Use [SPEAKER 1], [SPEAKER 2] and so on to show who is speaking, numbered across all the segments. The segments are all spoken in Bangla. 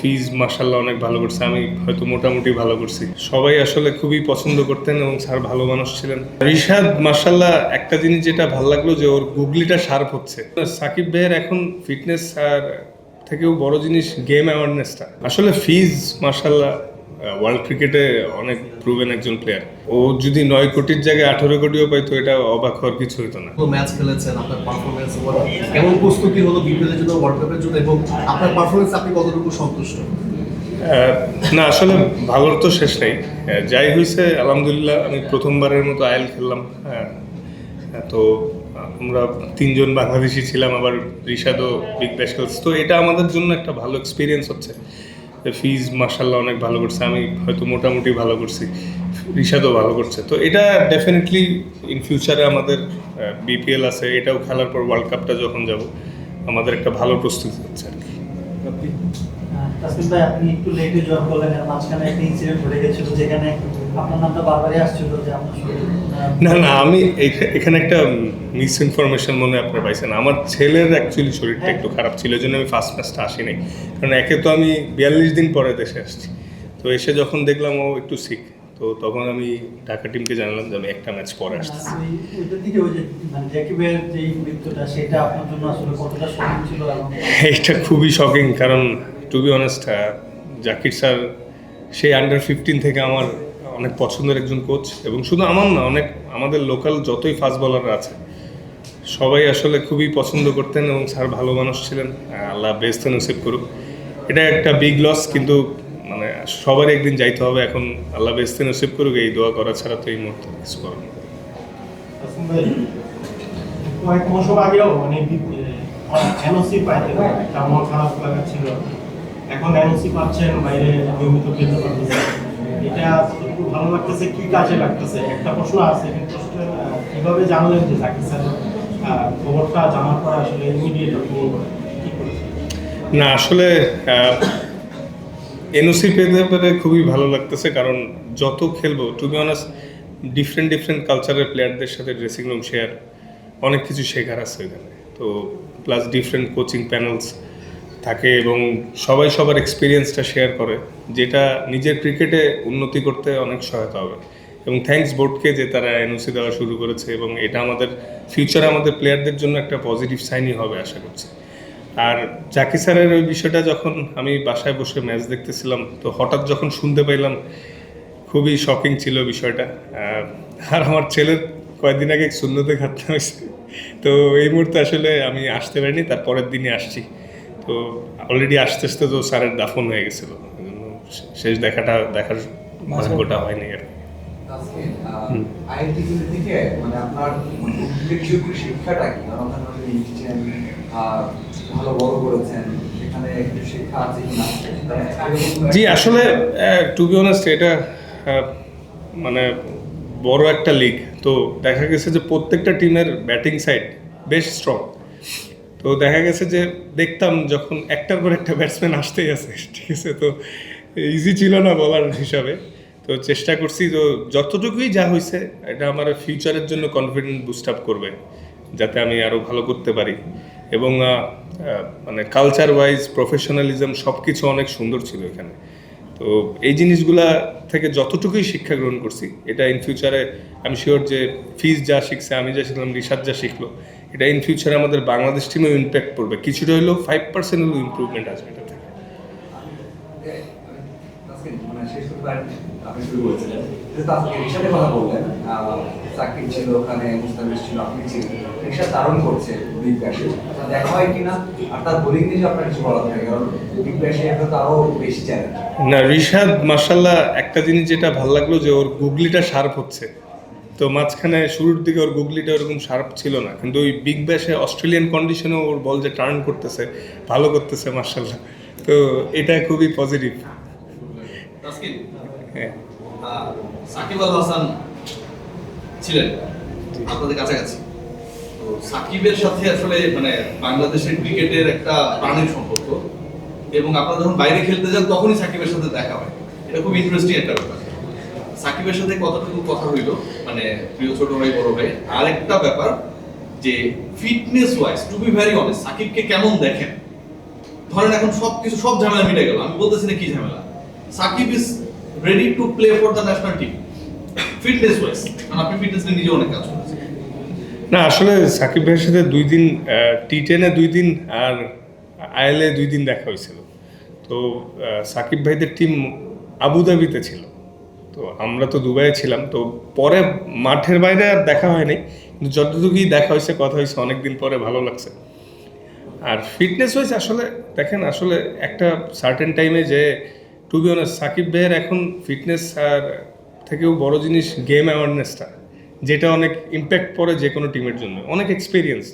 [SPEAKER 1] ফিজ মাশাআল্লাহ অনেক ভালো করছে, আমি হয়তো মোটামুটি ভালো করছি। সবাই আসলে খুবই পছন্দ করতেন এবং স্যার ভালো মানুষ ছিলেন। রিশাদ মাশাআল্লাহ একটা জিনিস যেটা ভালো লাগলো যে ওর গুগলিটা শার্প হচ্ছে। সাকিব ভাইয়ের এখন ফিটনেস আর থেকেও বড় জিনিস গেম অ্যাওয়ারনেসটা। আসলে ফিজ মাশাআল্লাহ ওয়ার্ল্ড ক্রিকেটে অনেক প্রুভেন একজন প্লেয়ার। ও যদি 9 কোটির জায়গায় 18 কোটিও পাইতো এটা অবাক হওয়ার কিছু হতো না।
[SPEAKER 2] ম্যাচ খেলেছেন, আপনার পারফরমেন্স কেমন, প্রস্তুতি হলো বিপিএল এর জন্য, ওয়ার্ল্ড কাপের জন্য, এবং আপনার পারফরমেন্স আপনি কতটুকু সন্তুষ্ট?
[SPEAKER 1] না আসলে ভালোর তো শেষ নেই। যাই হয়েছে আলহামদুলিল্লাহ, আমি প্রথমবারের মতো আইএল খেললাম। তো আমরা 3জন বাংলাদেশি ছিলাম, আবার রিশাদও বিগ ব্যাশ খেলছে, তো এটা আমাদের জন্য একটা ভালো এক্সপিরিয়েন্স হচ্ছে। ফিজ মাশাআল্লাহ অনেক ভালো করছে, আমি হয়তো মোটামুটি ভালো করছি, রিশাদও ভালো করছে। তো এটা ডেফিনেটলি ইন ফিউচারে আমাদের বিপিএল আছে, এটাও খেলার পর ওয়ার্ল্ড কাপটা যখন যাব আমাদের একটা ভালো প্রস্তুতি হচ্ছে আর কি।
[SPEAKER 3] তাসকিন ভাই, আপনি একটু লেটে জয়েন করলেন, এর মাঝখানে একটা ইনসিডেন্ট ঘটে গেছিল যেখানে আপনার নামটা বারবারই আসছিল যে আপনার শরীর
[SPEAKER 1] না আমি এখানে একটা মিস ইনফরমেশন মনে হয় আপনার পাইছেন। আমার ছেলের অ্যাকচুয়ালি শরীরটা একটু খারাপ ছিল, এই জন্য আমি ফার্স্ট ম্যাচটা আসিনি। কারণ একে তো আমি 42 দিন পরে দেশে আসছি, তো এসে যখন দেখলাম ও একটু সিক, তো তখন আমি ঢাকা টিমকে জানালাম যে আমি একটা ম্যাচ পরে আসছি।
[SPEAKER 3] ওইটার দিকে ওই যে মানে জাকিবের যে মৃত্যুটা, সেটা আপনার জন্য আসলে কতটা শকিং ছিল? এবং
[SPEAKER 1] এটা খুবই শকিং, কারণ to be honest Zakir sir সেই আন্ডার 15 থেকে আমার অনেক পছন্দের একজন কোচ, এবং শুধু আমার না, অনেক আমাদের লোকাল যতই ফাস্ট বলাররা আছে সবাই আসলে খুবই পছন্দ করতেন, এবং স্যার ভালো মানুষ ছিলেন। আল্লাহ বেহেশতে নসিব করুক। এটা একটা বিগ লস, কিন্তু মানে সবারই একদিন যাইতে হবে। এখন আল্লাহ বেহেশতে নসিব করুক, এই দোয়া করা ছাড়া তো এই মুহূর্তে কিছু করার নেই।
[SPEAKER 4] কয়েক মাসের আগেও মানে এনওসি পাইতেন, তেমন খারাপ লাগা ছিল। এখন এনওসি পাচ্ছেন, বাইরে নিয়মিত খেলতে পারতেছেন, এটা একটু ভালো লাগতেছে। কি কাজে লাগতেছে? একটা প্রশ্ন আছে, কিভাবে জানলেন যে জাকির স্যার খবরটা জানার পরে আসলে ইমিডিয়েট আপনি কি করেছেন?
[SPEAKER 1] না আসলে এনওসি পেতে পেরে খুবই ভালো লাগতেছে, কারণ যত খেলবো টু বি অনেস্ট ডিফারেন্ট কালচারের প্লেয়ারদের সাথে ড্রেসিং রুম শেয়ার, অনেক কিছু শেখার আছে এখানে। তো প্লাস ডিফারেন্ট কোচিং প্যানেলস থাকে এবং সবাই সবার এক্সপিরিয়েন্সটা শেয়ার করে, যেটা নিজের ক্রিকেটে উন্নতি করতে অনেক সহায়তা হবে। এবং থ্যাঙ্কস বোর্ডকে যে তারা এনওসি দেওয়া শুরু করেছে, এবং এটা আমাদের ফিউচারে আমাদের প্লেয়ারদের জন্য একটা পজিটিভ সাইনই হবে আশা করছি। আর জাকির স্যারের ওই বিষয়টা যখন আমি বাসায় বসে ম্যাচ দেখতেছিলাম, তো হঠাৎ যখন শুনতে পাইলাম খুবই শকিং ছিল বিষয়টা। আর আমার ছেলের কয়েকদিন আগে শূন্যতে খাটতে হয়েছে, তো এই মুহূর্তে আসলে আমি আসতে পারিনি, তার পরের দিনই আসছি। তো অলরেডি আসতে আসতে তো স্যারের দাফন হয়ে গেছিলো, শেষ দেখার ভাগ্যটা হয়নি আর কি।
[SPEAKER 5] আইএলটিসি থেকে মানে আপনার শিক্ষাটা কি? কারণ আপনারা লিখছেন, ভালো বড় করেছেন, সেখানে একটু শিক্ষা আছে কিনা?
[SPEAKER 1] জি আসলে টু বি অনেস্ট এটা মানে বড় একটা লিগ, তো দেখা গেছে যে প্রত্যেকটা টিমের ব্যাটিং সাইড বেশ স্ট্রং। তো দেখা গেছে যে দেখতাম যখন একটার পর একটা ব্যাটসম্যান আসতেই আছে, ঠিক আছে, তো ইজি ছিল না বলার হিসাবে। তো চেষ্টা করছি, তো যতটুকুই যা হয়েছে এটা আমার ফিউচারের জন্য কনফিডেন্ট বুস্ট আপ করবে, যাতে আমি আরও ভালো করতে পারি। এবং মানে কালচার ওয়াইজ প্রফেশনালিজম সব কিছু অনেক সুন্দর ছিল এখানে। তো এই জিনিসগুলা থেকে যতটুকুই শিক্ষা গ্রহণ করছি, এটা ইন ফিউচারে আমি শিওর যে ফিজ যা শিখছে, আমি যা শিখলাম, রিশাদ যা শিখলো, এটা ইন ফিউচারে আমাদের বাংলাদেশ টিমেও ইম্প্যাক্ট পড়বে। কিছুটা হলেও 5% হলেও ইম্প্রুভমেন্ট আসবে এটা থেকে।
[SPEAKER 5] মানে শেষ করতে পারেন, আপনি শুরু করেছিলেন রিশাদের কথা বললেন, সাকিব ছিল ওখানে, মুস্তাফিজ ছিল, আপনি ছিলেন। রিশাদ দারুণ করছে বিগ ব্যাশে, দেখা হয় কিনা? আর তার বোলিং নিয়ে আপনার কিছু বলা থাকে, কারণ বিগ ব্যাশে এখন তো আরও বেশি চ্যালেঞ্জ।
[SPEAKER 1] না রিশাদ মাশাআল্লাহ একটা জিনিস যেটা ভালো লাগলো যে ওর গুগলিটা শার্প হচ্ছে। তো মাঝখানে শুরুর দিকে ওর গুগলিটা ওরকম শার্প ছিল না, কিন্তু ওই বিগ ব্যাশে অস্ট্রেলিয়ান কন্ডিশনে ওর বল যে টার্ন করতেছে, ভালো করতেছে মাশাআল্লাহ। তো এটা খুবই পজিটিভ। হ্যাঁ,
[SPEAKER 2] সাকিব আল হাসান ছিলেন আপনাদের কাছাকাছি, তো সাকিবের সাথে আসলে মানে বাংলাদেশের ক্রিকেটের একটা প্রাণের সম্পর্ক, এবং আপনারা যখন বাইরে খেলতে যান তখনই সাকিবের সাথে দেখা হয়। এটা খুব ইন্টারেস্টিং একটা ব্যাপার। সাকিবের সাথে কতটুকু কথা হইল, মানে প্রিয় ছোট ভাই বড় ভাই? আরেকটা ব্যাপার যে fitness wise, to be very honest, সাকিবকে কেমন দেখেন? ধরেন এখন সবকিছু সব ঝামেলা মিটে গেল, আমি বলতেছি না কি ঝামেলা, Shakib is ready to play for the national team fitness wise, কারণ আপনি ফিটনেস নিয়ে নিজে অনেক কাজ করেছেন।
[SPEAKER 1] না আসলে সাকিব ভাইয়ের সাথে 2 দিন T10-এ 2 দিন আর আইএলএ 2 দিন দেখা হয়েছিল। তো সাকিব ভাইদের টিম আবুধাবিতে ছিল, তো আমরা তো দুবাইয়ে ছিলাম। তো পরে মাঠের বাইরে আর দেখা হয়নি, কিন্তু যতটুকুই দেখা হয়েছে কথা হয়েছে অনেকদিন পরে, ভালো লাগছে। আর ফিটনেস ওয়াইজ আসলে দেখেন, আসলে একটা সার্টেন টাইমে যে টু বি অনেস্ট সাকিব ভাইয়ের এখন ফিটনেস আর থেকেও বড় জিনিস গেম অ্যাওয়ারনেসটা, যেটা অনেক ইম্প্যাক্ট পড়ে যে কোনো টিমের জন্য। অনেক এক্সপিরিয়েন্স,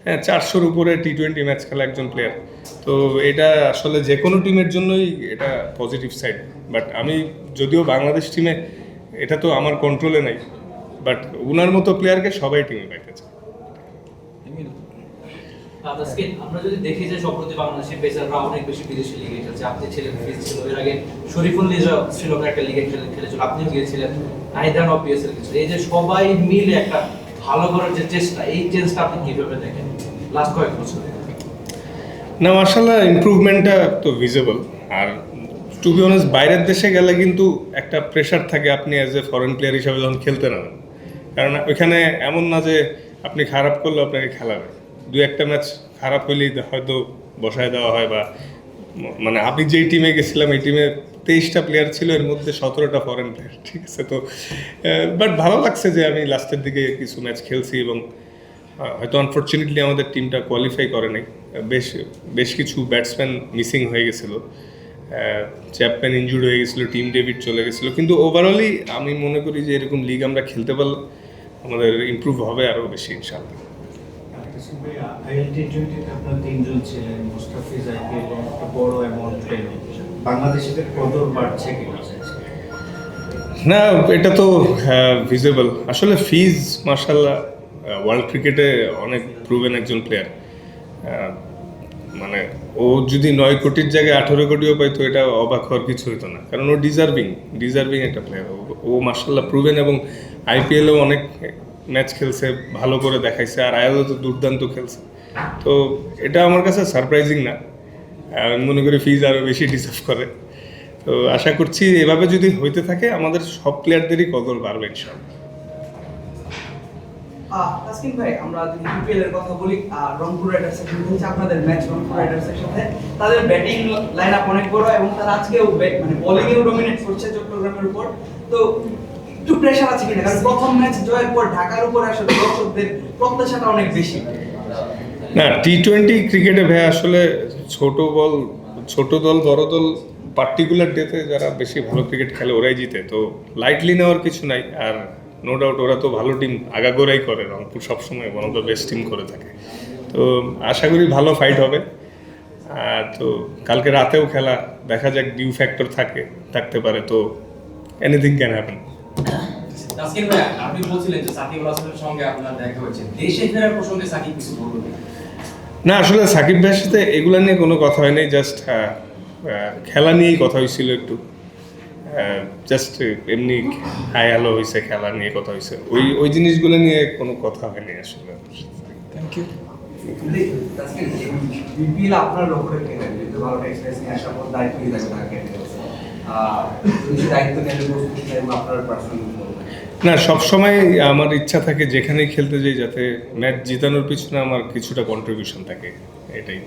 [SPEAKER 1] হ্যাঁ 400-র উপরে T20 ম্যাচ খেলা একজন প্লেয়ার, তো এটা আসলে যে কোনো টিমের জন্যই এটা পজিটিভ সাইড। বাট আমি যদিও বাংলাদেশ টিমে, এটা তো আমার কন্ট্রোলে নাই, বাট উনার মতো প্লেয়ারকে সবাই টিমে পাইতে চায়।
[SPEAKER 6] তাসকিন, আমরা যদি দেখি যে সম্প্রতি বাংলাদেশের পেসাররা অনেক বেশি বিদেশি লিগে খেলছে, আপনি ছিলেন, ফিজ ছিল, এর আগে শরীফুল নিজেও শ্রীলঙ্কার একটা লিগে খেলেছিল, আপনিও গিয়েছিলেন, নাহিদান অবভিয়াসলি খেলেছিল। এই যে সবাই মিলে একটা ভালো করার যে চেষ্টা, এই চেঞ্জটা আপনি কিভাবে দেখেন লাস্ট কয়েক বছরে?
[SPEAKER 1] না মাশাআল্লাহ, ইমপ্রুভমেন্টটা তো ভিজিবল। আর টু বি অনেস্ট বাইরের দেশে গেলে কিন্তু একটা প্রেশার থাকে আপনি অ্যাজ এ ফরেন প্লেয়ার হিসাবে যখন খেলতে নামেন, কারণ ওইখানে এমন না যে আপনি খারাপ করলে আপনাকে খেলাবে, 2-1টা ম্যাচ খারাপ হলেই হয়তো বসায় দেওয়া হয়। বা মানে আমি যেই টিমে গেছিলাম, এই টিমে 23টা প্লেয়ার ছিল, এর মধ্যে 17টা ফরেন প্লেয়ার, ঠিক আছে। তো বাট ভালো লাগছে যে আমি লাস্টের দিকে কিছু ম্যাচ খেলছি, এবং হয়তো আনফর্চুনেটলি আমাদের টিমটা কোয়ালিফাই করে নাই, বেশ কিছু ব্যাটসম্যান মিসিং হয়ে গেছিলো, চ্যাপম্যান ইনজুর্ড হয়ে গেছিলো, টিম ডেভিড চলে গেছিলো। কিন্তু ওভারঅলই আমি মনে করি যে এরকম লিগ আমরা খেলতে পারলে আমাদের ইমপ্রুভ হবে আরও বেশি ইনশাআল্লাহ।
[SPEAKER 7] T20 আপনার 3 জন ছিলেন, মুস্তাফিজ আইপিএল একটা বড় অ্যামাউন্ট পেলেন, বাংলাদেশিদের কদর বাড়ছে কিনা?
[SPEAKER 1] না এটা তো ভিজিবল। আসলে ফিজ মাশাআল্লাহ ওয়ার্ল্ড ক্রিকেটে অনেক প্রুভেন একজন প্লেয়ার, মানে ও যদি 9 কোটির জায়গায় 18 কোটিও পাইতো, এটা অবাক হওয়ার কিছু হতো না, কারণ ও ডিজার্ভিং একটা প্লেয়ার। ও মাশাআল্লাহ প্রুভেন, এবং আইপিএলেও অনেক ম্যাচ খেলছে, ভালো করে দেখাইছে, আর আইএলও তো দুর্দান্ত খেলছে। তো এটা আমার কাছে সারপ্রাইজিং না, আমি মনে করি ফিজ আরও বেশি ডিজার্ভ করে। তো আশা করছি এভাবে যদি হইতে থাকে আমাদের সব প্লেয়ারদেরই কদর বাড়বে ইনশাআল্লাহ।
[SPEAKER 8] তাসকিন ভাই, আমরা যদি বিপিএল এর কথা বলি, রংপুর রাইডার্সের বিরুদ্ধে হচ্ছে আপনাদের ম্যাচ রংপুর রাইডার্সের সাথে, তাদের ব্যাটিং লাইনআপ অনেক বড় এবং তারা আজকেও মানে বোলিং এও ডমিনেট করছে চট্টগ্রামের উপর। তো একটু প্রেশার আছে কিনা, কারণ প্রথম ম্যাচ জয়ের পর ঢাকার উপর আসলে দর্শকদের প্রত্যাশাটা অনেক বেশি।
[SPEAKER 1] না T20 ক্রিকেটে ভাই আসলে ছোট দল বড় দল পার্টিকুলার ডেতে যারা বেশি ভালো ক্রিকেট খেলে ওরাই জিতে, তো লাইটলি নেওয়ার কিছু নাই। আর নো ডাউট ওরা তো ভালো টিম আগাগোড়াই করে, রংপুর সবসময় one of the best team করে থাকে। তো আশা করি ভালো ফাইট হবে। তো কালকে রাতেও খেলা, দেখা যাক, ডিউ ফ্যাক্টর থাকতে পারে, তো এনিথিং ক্যান হ্যাপেন।
[SPEAKER 9] তাসকিন ভাই, আপনি বলছিলেন যে সাকিব আল হাসানের সঙ্গে আপনার দেখা হয়েছে, দেশে ফেরার প্রসঙ্গে সাকিব কিছু বলবেন?
[SPEAKER 1] না আসলে সাকিব ভাইয়ের সাথে এগুলো নিয়ে কোনো কথা হয়নি, জাস্ট খেলা নিয়েই কথা হয়েছিল একটু, জাস্ট এমনি হাই হ্যালো হয়েছে, খেলা নিয়ে কথা হয়েছে, ওই জিনিসগুলো নিয়ে কোনো কথা হয়নি আসলে। Thank you.
[SPEAKER 5] তাসকিন, বিপিএল আপনার লক্ষ্যটা কি থাকবে? যেহেতু ভালো এক্সপিরিয়েন্স নিয়ে আসার পর দায়িত্ব নিয়ে যাবে তাকে, যদি দায়িত্ব নিয়ে প্রস্তুতি নেয় এবং আপনার পার্সোনাল
[SPEAKER 1] না সবসময় আমার ইচ্ছা থাকে যেখানেই খেলতে যাই যাতে ম্যাচ জিতানোর পিছনে আমার কিছুটা কন্ট্রিবিউশন থাকে, এটাই।